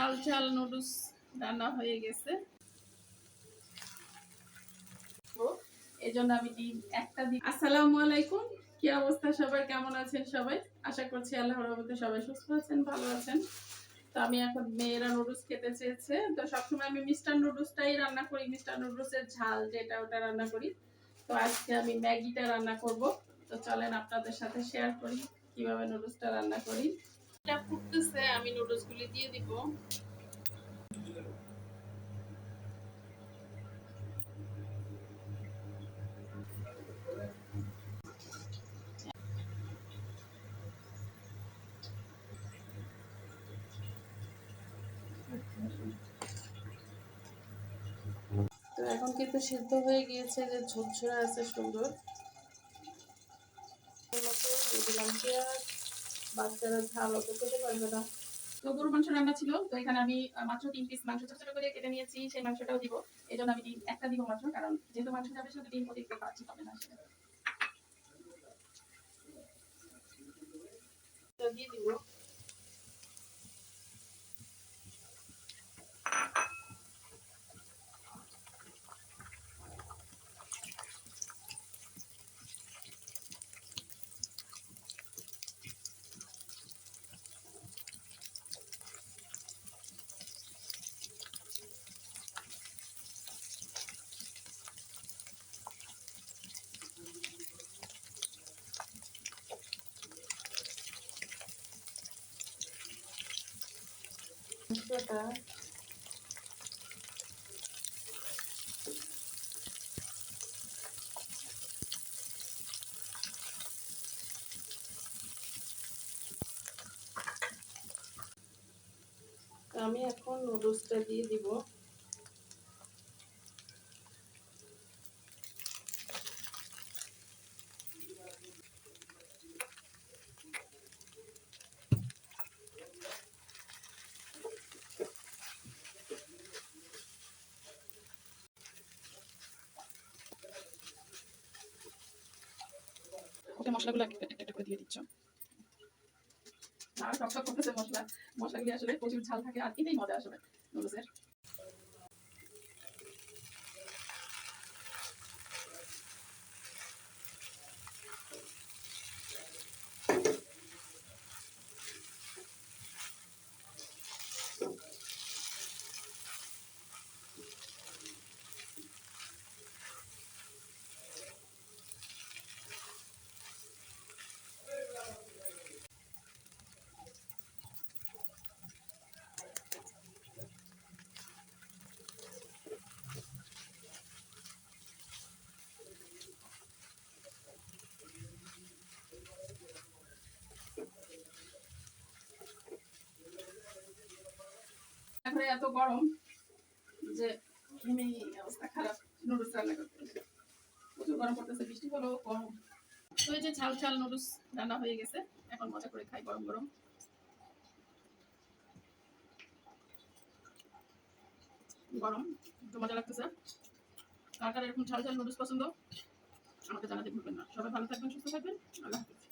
ঝাল ঝাল নুডলস রান্না হয়ে গেছে। এই জন্য আমি ডিম একটা দিই। আসসালামু আলাইকুম, কি অবস্থা সবার, কেমন আছেন সবাই? আশা করছি আল্লাহর রহমতে সবাই সুস্থ আছেন, ভালো আছেন। তো আমি এখন মেয়েরা নুডলস খেতে চেয়েছে, তো সবসময় আমি মিস্টার নুডলসটাই রান্না করি, মিস্টার নুডলসের ঝাল যেটা ওটা রান্না করি। তো আজকে আমি ম্যাগিটা রান্না করব। তো চলেন আপনাদের সাথে শেয়ার করি কিভাবে নুডলসটা রান্না করি। এটা ফুটতেছে, আমি নুডলসগুলি দিয়ে দিব। তো এখন কিন্তু সিদ্ধ হয়ে গিয়েছে, যে ঝুরঝুরে আছে সুন্দর। দিয়ে দিলাম পেঁয়াজ, বাচ্চারা ঝাল অত খেতে পারবে না। তো গরুর মাংস রান্না ছিল, তো এখানে আমি মাত্র 3 পিস মাংস ছোট ছোট করে কেটে নিয়েছি, সেই মাংসটাও দিব। এই জন্য আমি ডিম একটা দিব মাত্র, কারণ যেহেতু মাংস যাবে সেহেতু ডিম অতিরিক্ত পাচ্ছি পাবে না, সেটা দিয়ে দিব। মাংসটা আমি এখন নুডলসটা দিয়ে দিব। ওকে, মশলাগুলো একটা একটা করে দিয়ে দিচ্ছ। আর টকটক করতেছে মশলাগুলি আসলে প্রচুর ঝাল থাকে, আর এটাই মজা আসলে নুডলসের। এখন এত গরম যে অবস্থা খারাপ নুডলস রান্না করতে, প্রচুর গরম পড়তেছে, বৃষ্টি হলো কম। তো এই যে ঝাল ঝাল নুডলস রান্না হয়ে গেছে, এখন মজা করে খাই গরম গরম। গরম একটু মজা লাগতেছে। কার কার এরকম ঝাল ঝাল নুডলস পছন্দ আমাকে জানাতে ভুলবেন না। সবাই ভালো থাকবেন, সুস্থ থাকবেন, আল্লাহ হাফেজ।